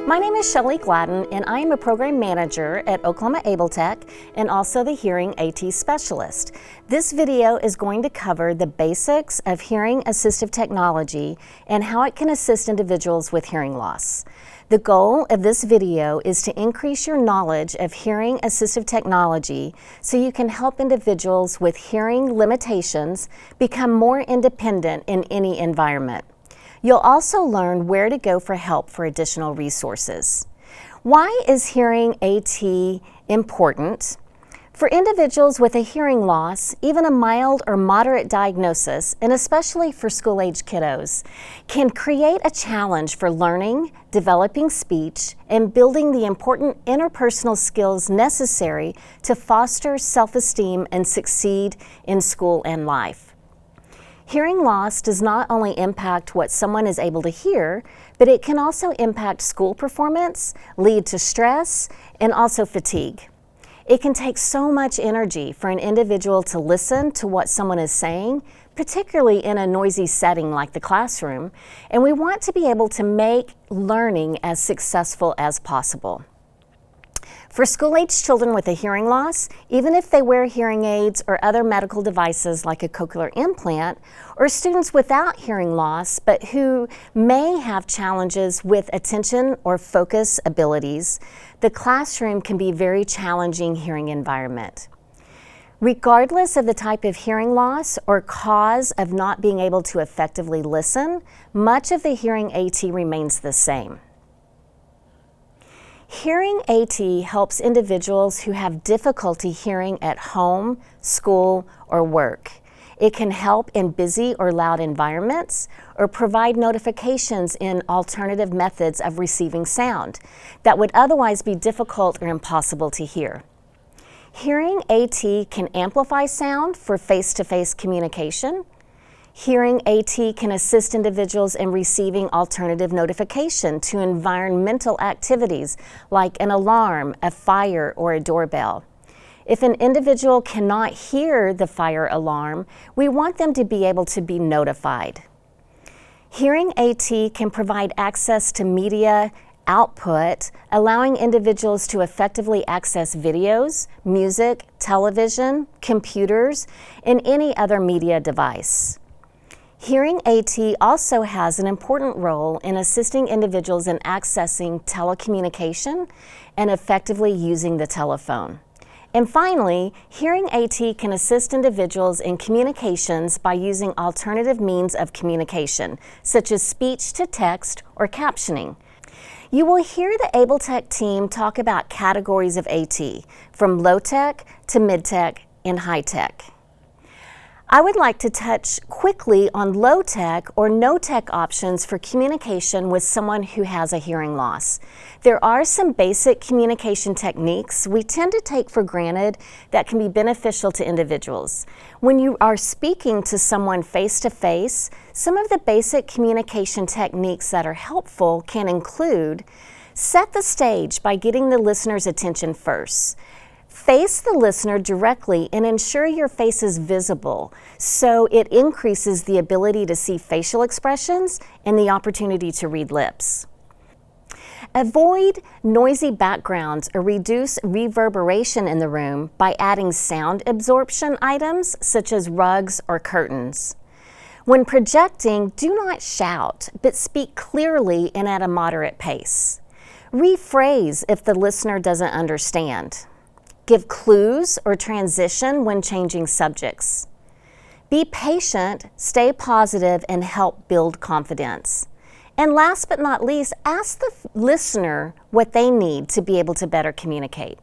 My name is Shelley Gladden, and I am a program manager at Oklahoma Able Tech and also the Hearing AT Specialist. This video is going to cover the basics of hearing assistive technology and how it can assist individuals with hearing loss. The goal of this video is to increase your knowledge of hearing assistive technology so you can help individuals with hearing limitations become more independent in any environment. You'll also learn where to go for help for additional resources. Why is hearing AT important? For individuals with a hearing loss, even a mild or moderate diagnosis, and especially for school-age kiddos, can create a challenge for learning, developing speech, and building the important interpersonal skills necessary to foster self-esteem and succeed in school and life. Hearing loss does not only impact what someone is able to hear, but it can also impact school performance, lead to stress, and also fatigue. It can take so much energy for an individual to listen to what someone is saying, particularly in a noisy setting like the classroom, and we want to be able to make learning as successful as possible. For school-age children with a hearing loss, even if they wear hearing aids or other medical devices like a cochlear implant, or students without hearing loss but who may have challenges with attention or focus abilities, the classroom can be a very challenging hearing environment. Regardless of the type of hearing loss or cause of not being able to effectively listen, much of the hearing AT remains the same. Hearing AT helps individuals who have difficulty hearing at home, school, or work. It can help in busy or loud environments or provide notifications in alternative methods of receiving sound that would otherwise be difficult or impossible to hear. Hearing AT can amplify sound for face-to-face communication. Hearing AT can assist individuals in receiving alternative notification to environmental activities like an alarm, a fire, or a doorbell. If an individual cannot hear the fire alarm, we want them to be able to be notified. Hearing AT can provide access to media output, allowing individuals to effectively access videos, music, television, computers, and any other media device. Hearing AT also has an important role in assisting individuals in accessing telecommunication and effectively using the telephone. And finally, hearing AT can assist individuals in communications by using alternative means of communication, such as speech-to-text or captioning. You will hear the Able Tech team talk about categories of AT, from low-tech to mid-tech and high-tech. I would like to touch quickly on low-tech or no-tech options for communication with someone who has a hearing loss. There are some basic communication techniques we tend to take for granted that can be beneficial to individuals. When you are speaking to someone face-to-face, some of the basic communication techniques that are helpful can include: set the stage by getting the listener's attention first. Face the listener directly and ensure your face is visible so it increases the ability to see facial expressions and the opportunity to read lips. Avoid noisy backgrounds or reduce reverberation in the room by adding sound absorption items such as rugs or curtains. When projecting, do not shout, but speak clearly and at a moderate pace. Rephrase if the listener doesn't understand. Give clues or transition when changing subjects. Be patient, stay positive, and help build confidence. And last but not least, ask the listener what they need to be able to better communicate.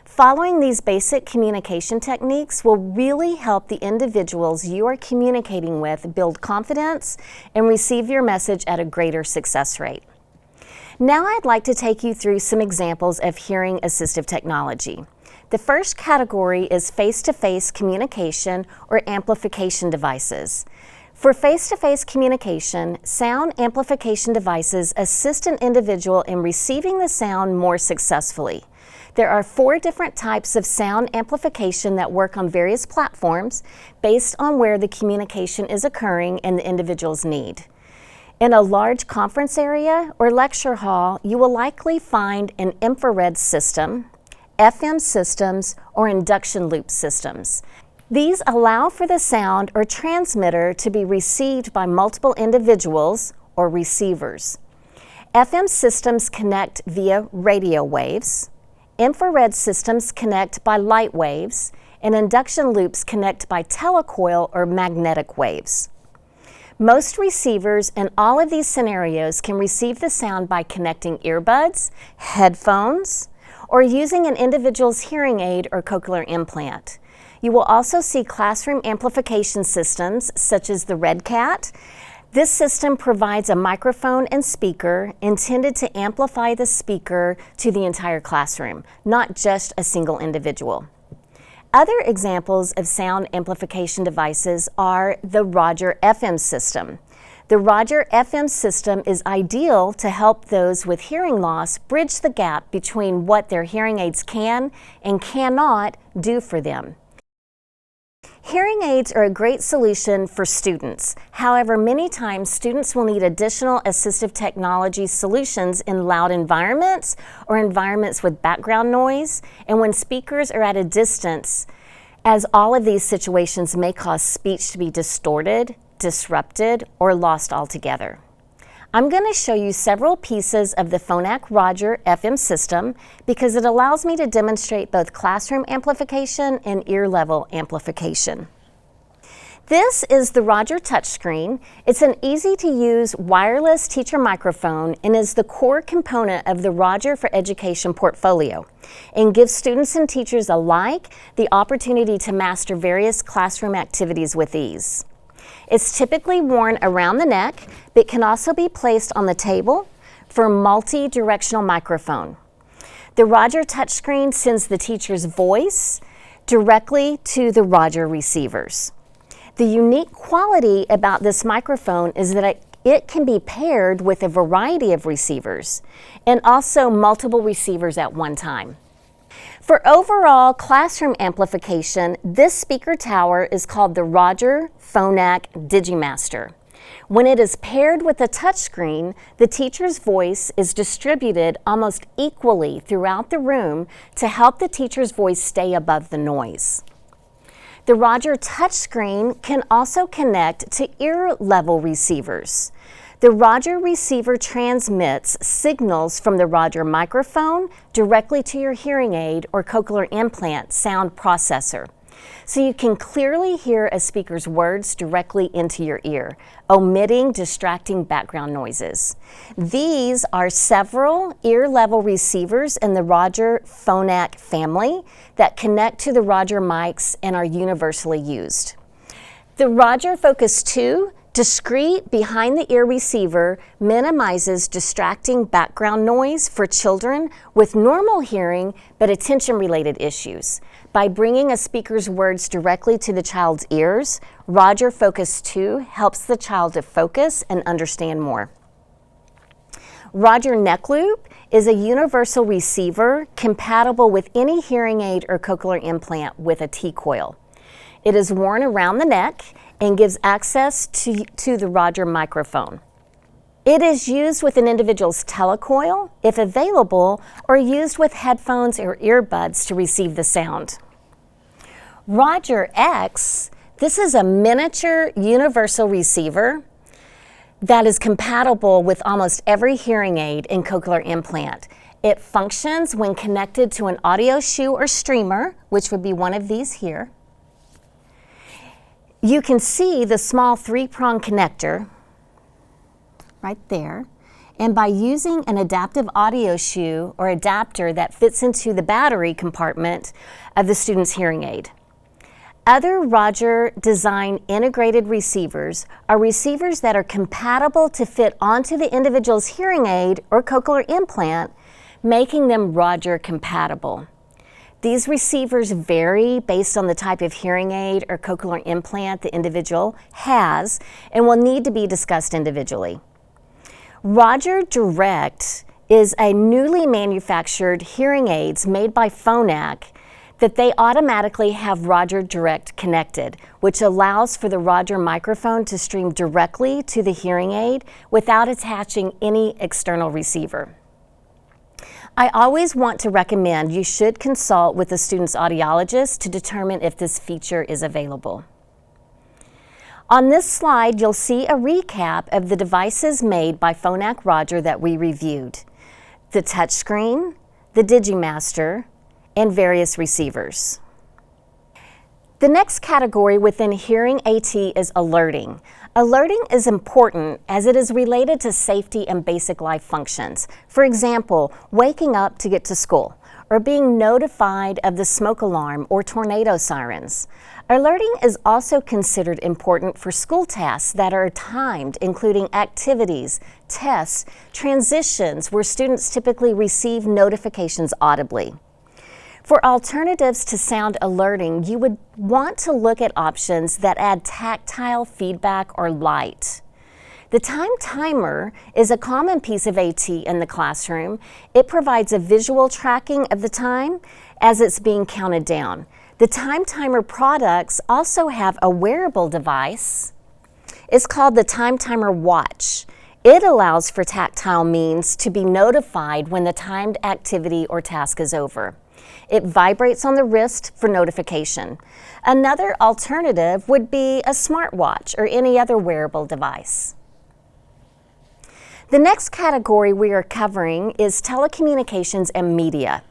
Following these basic communication techniques will really help the individuals you are communicating with build confidence and receive your message at a greater success rate. Now I'd like to take you through some examples of hearing assistive technology. The first category is face-to-face communication or amplification devices. For face-to-face communication, sound amplification devices assist an individual in receiving the sound more successfully. There are 4 different types of sound amplification that work on various platforms based on where the communication is occurring and the individual's need. In a large conference area or lecture hall, you will likely find an infrared system, FM systems, or induction loop systems. These allow for the sound or transmitter to be received by multiple individuals or receivers. FM systems connect via radio waves, infrared systems connect by light waves, and induction loops connect by telecoil or magnetic waves. Most receivers in all of these scenarios can receive the sound by connecting earbuds, headphones, or using an individual's hearing aid or cochlear implant. You will also see classroom amplification systems such as the Red Cat. This system provides a microphone and speaker intended to amplify the speaker to the entire classroom, not just a single individual. Other examples of sound amplification devices are the Roger FM system. The Roger FM system is ideal to help those with hearing loss bridge the gap between what their hearing aids can and cannot do for them. Hearing aids are a great solution for students. However, many times students will need additional assistive technology solutions in loud environments or environments with background noise, and when speakers are at a distance, as all of these situations may cause speech to be distorted, disrupted, or lost altogether. I'm going to show you several pieces of the Phonak Roger FM system because it allows me to demonstrate both classroom amplification and ear-level amplification. This is the Roger touchscreen. It's an easy-to-use wireless teacher microphone and is the core component of the Roger for Education portfolio and gives students and teachers alike the opportunity to master various classroom activities with ease. It's typically worn around the neck, but can also be placed on the table for a multi-directional microphone. The Roger touchscreen sends the teacher's voice directly to the Roger receivers. The unique quality about this microphone is that it can be paired with a variety of receivers and also multiple receivers at one time. For overall classroom amplification, this speaker tower is called the Roger Phonak Digimaster. When it is paired with a touchscreen, the teacher's voice is distributed almost equally throughout the room to help the teacher's voice stay above the noise. The Roger touchscreen can also connect to ear-level receivers. The Roger receiver transmits signals from the Roger microphone directly to your hearing aid or cochlear implant sound processor, so you can clearly hear a speaker's words directly into your ear, omitting distracting background noises. These are several ear-level receivers in the Roger Phonak family that connect to the Roger mics and are universally used. The Roger Focus 2 discrete behind-the-ear receiver minimizes distracting background noise for children with normal hearing but attention-related issues. By bringing a speaker's words directly to the child's ears, Roger Focus 2 helps the child to focus and understand more. Roger Neck Loop is a universal receiver compatible with any hearing aid or cochlear implant with a T-coil. It is worn around the neck and gives access to the Roger microphone. It is used with an individual's telecoil, if available, or used with headphones or earbuds to receive the sound. Roger X, this is a miniature universal receiver that is compatible with almost every hearing aid and cochlear implant. It functions when connected to an audio shoe or streamer, which would be one of these here. You can see the small 3-prong connector right there, and by using an adaptive audio shoe or adapter that fits into the battery compartment of the student's hearing aid. Other Roger design integrated receivers are receivers that are compatible to fit onto the individual's hearing aid or cochlear implant, making them Roger compatible. These receivers vary based on the type of hearing aid or cochlear implant the individual has and will need to be discussed individually. Roger Direct is a newly manufactured hearing aids made by Phonak that they automatically have Roger Direct connected, which allows for the Roger microphone to stream directly to the hearing aid without attaching any external receiver. I always want to recommend you should consult with the student's audiologist to determine if this feature is available. On this slide, you'll see a recap of the devices made by Phonak Roger that we reviewed: the touchscreen, the Digimaster, and various receivers. The next category within Hearing AT is alerting. Alerting is important as it is related to safety and basic life functions. For example, waking up to get to school, or being notified of the smoke alarm or tornado sirens. Alerting is also considered important for school tasks that are timed, including activities, tests, transitions where students typically receive notifications audibly. For alternatives to sound alerting, you would want to look at options that add tactile feedback or light. The time timer is a common piece of AT in the classroom. It provides a visual tracking of the time as it's being counted down. The time timer products also have a wearable device. It's called the Time Timer Watch. It allows for tactile means to be notified when the timed activity or task is over. It vibrates on the wrist for notification. Another alternative would be a smartwatch or any other wearable device. The next category we are covering is telecommunications and media.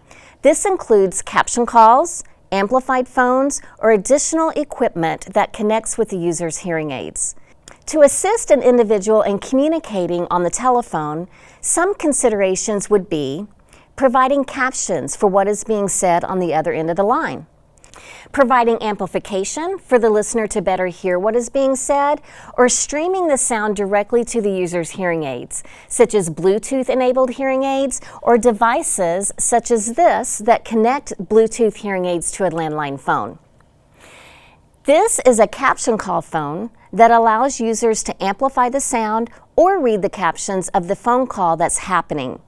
This includes caption calls, amplified phones, or additional equipment that connects with the user's hearing aids. To assist an individual in communicating on the telephone, some considerations would be providing captions for what is being said on the other end of the line, providing amplification for the listener to better hear what is being said, or streaming the sound directly to the user's hearing aids, such as Bluetooth-enabled hearing aids or devices such as this that connect Bluetooth hearing aids to a landline phone. This is a caption call phone that allows users to amplify the sound or read the captions of the phone call that's happening.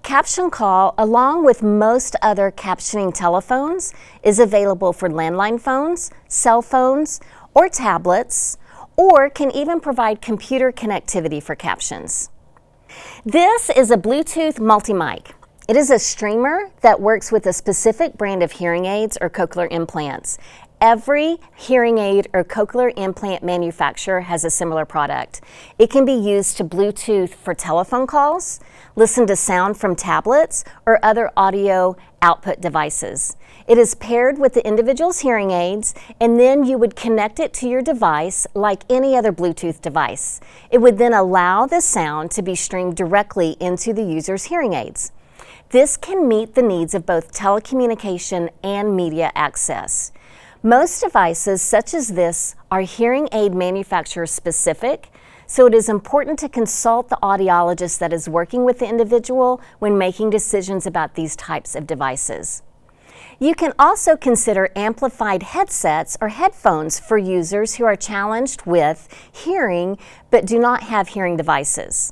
Caption call, along with most other captioning telephones, is available for landline phones, cell phones, or tablets, or can even provide computer connectivity for captions. This is a Bluetooth multi-mic. It is a streamer that works with a specific brand of hearing aids or cochlear implants. Every hearing aid or cochlear implant manufacturer has a similar product. It can be used to Bluetooth for telephone calls, listen to sound from tablets, or other audio output devices. It is paired with the individual's hearing aids, and then you would connect it to your device like any other Bluetooth device. It would then allow the sound to be streamed directly into the user's hearing aids. This can meet the needs of both telecommunication and media access. Most devices such as this are hearing aid manufacturer specific, so it is important to consult the audiologist that is working with the individual when making decisions about these types of devices. You can also consider amplified headsets or headphones for users who are challenged with hearing but do not have hearing devices.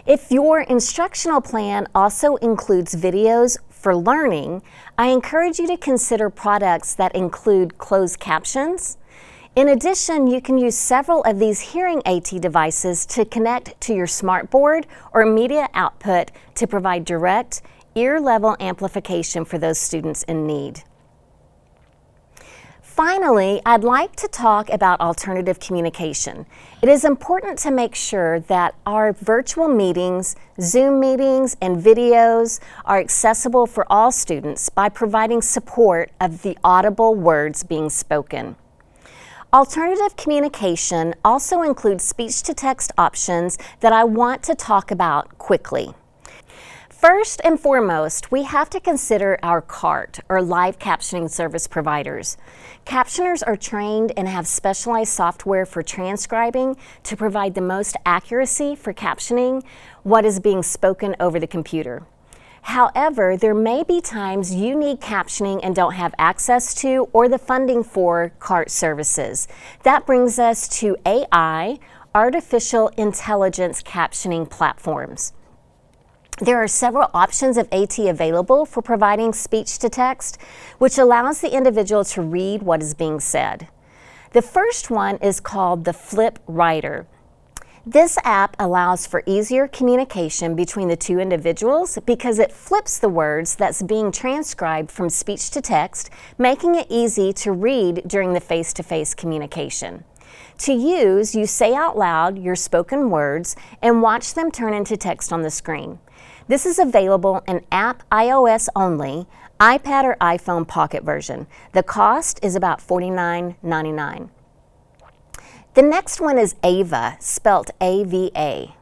If your instructional plan also includes videos for learning, I encourage you to consider products that include closed captions. In addition, you can use several of these hearing AT devices to connect to your smartboard or media output to provide direct ear-level amplification for those students in need. Finally, I'd like to talk about alternative communication. It is important to make sure that our virtual meetings, Zoom meetings, and videos are accessible for all students by providing support of the audible words being spoken. Alternative communication also includes speech-to-text options that I want to talk about quickly. First and foremost, we have to consider our CART, or live captioning service providers. Captioners are trained and have specialized software for transcribing to provide the most accuracy for captioning what is being spoken over the computer. However, there may be times you need captioning and don't have access to or the funding for CART services. That brings us to AI, artificial intelligence captioning platforms. There are several options of AT available for providing speech to text, which allows the individual to read what is being said. The first one is called the Flip Writer. This app allows for easier communication between the two individuals because it flips the words that's being transcribed from speech to text, making it easy to read during the face-to-face communication. To use, you say out loud your spoken words and watch them turn into text on the screen. This is available in app iOS only, iPad or iPhone Pocket version. The cost is about $49.99. The next one is Ava, spelt A-V-A.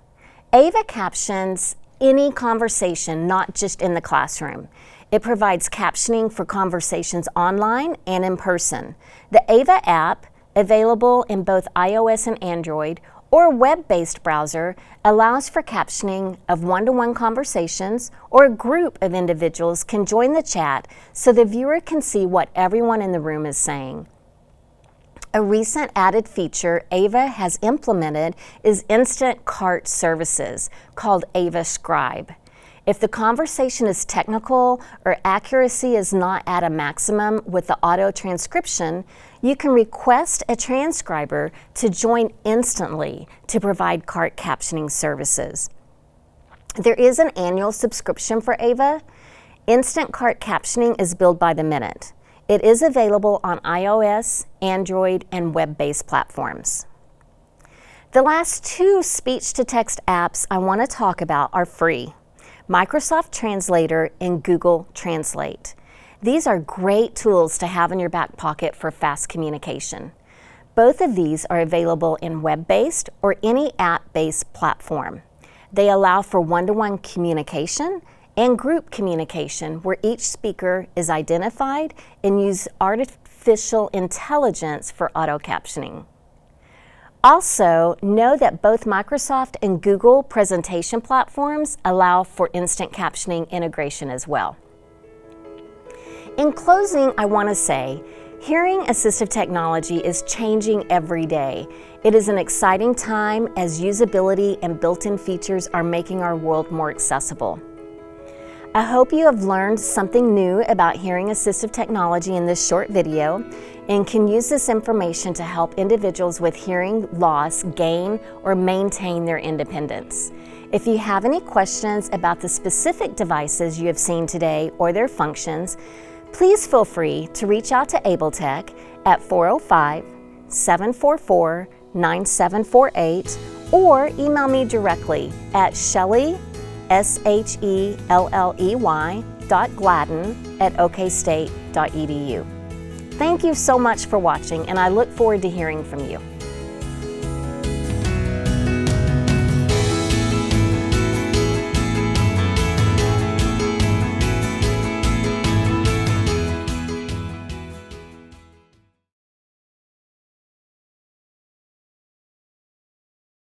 Ava captions any conversation, not just in the classroom. It provides captioning for conversations online and in person. The Ava app, available in both iOS and Android, or web-based browser, allows for captioning of one-to-one conversations, or a group of individuals can join the chat so the viewer can see what everyone in the room is saying. A recent added feature Ava has implemented is instant cart services called Ava Scribe. If the conversation is technical or accuracy is not at a maximum with the auto transcription, you can request a transcriber to join instantly to provide cart captioning services. There is an annual subscription for Ava. Instant cart captioning is billed by the minute. It is available on iOS, Android, and web-based platforms. The last two speech-to-text apps I want to talk about are free: Microsoft Translator and Google Translate. These are great tools to have in your back pocket for fast communication. Both of these are available in web-based or any app-based platform. They allow for one-to-one communication and group communication where each speaker is identified and use artificial intelligence for auto-captioning. Also, know that both Microsoft and Google presentation platforms allow for instant captioning integration as well. In closing, I want to say, hearing assistive technology is changing every day. It is an exciting time as usability and built-in features are making our world more accessible. I hope you have learned something new about hearing assistive technology in this short video and can use this information to help individuals with hearing loss gain or maintain their independence. If you have any questions about the specific devices you have seen today or their functions, please feel free to reach out to AbleTech at 405-744-9748 or email me directly at Shelley, shelley.gladden@okstate.edu. Thank you so much for watching, and I look forward to hearing from you.